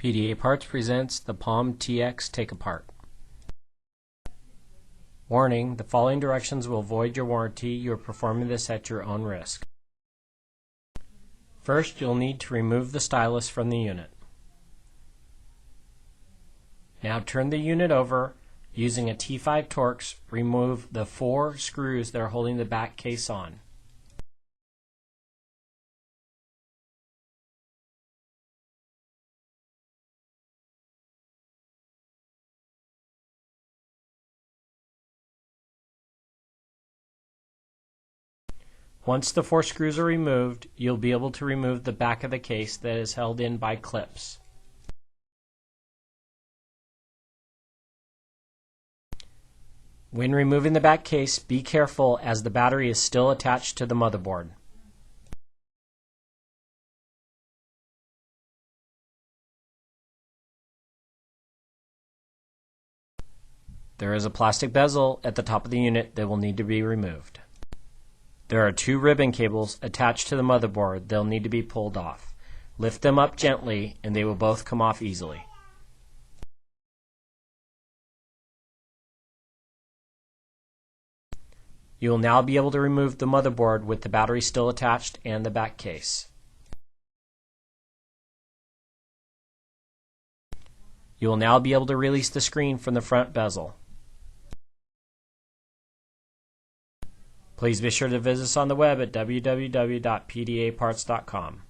PDA Parts presents the Palm TX Take Apart. Warning, the following directions will void your warranty. You are performing this at your own risk. First, you'll need to remove the stylus from the unit. Now turn the unit over. Using a T5 Torx, remove the 4 screws that are holding the back case on. Once the 4 screws are removed, you'll be able to remove the back of the case that is held in by clips. When removing the back case, be careful as the battery is still attached to the motherboard. There is a plastic bezel at the top of the unit that will need to be removed. There are 2 ribbon cables attached to the motherboard. They'll need to be pulled off. Lift them up gently and they will both come off easily. You will now be able to remove the motherboard with the battery still attached and the back case. You will now be able to release the screen from the front bezel. Please be sure to visit us on the web at www.pdaparts.com.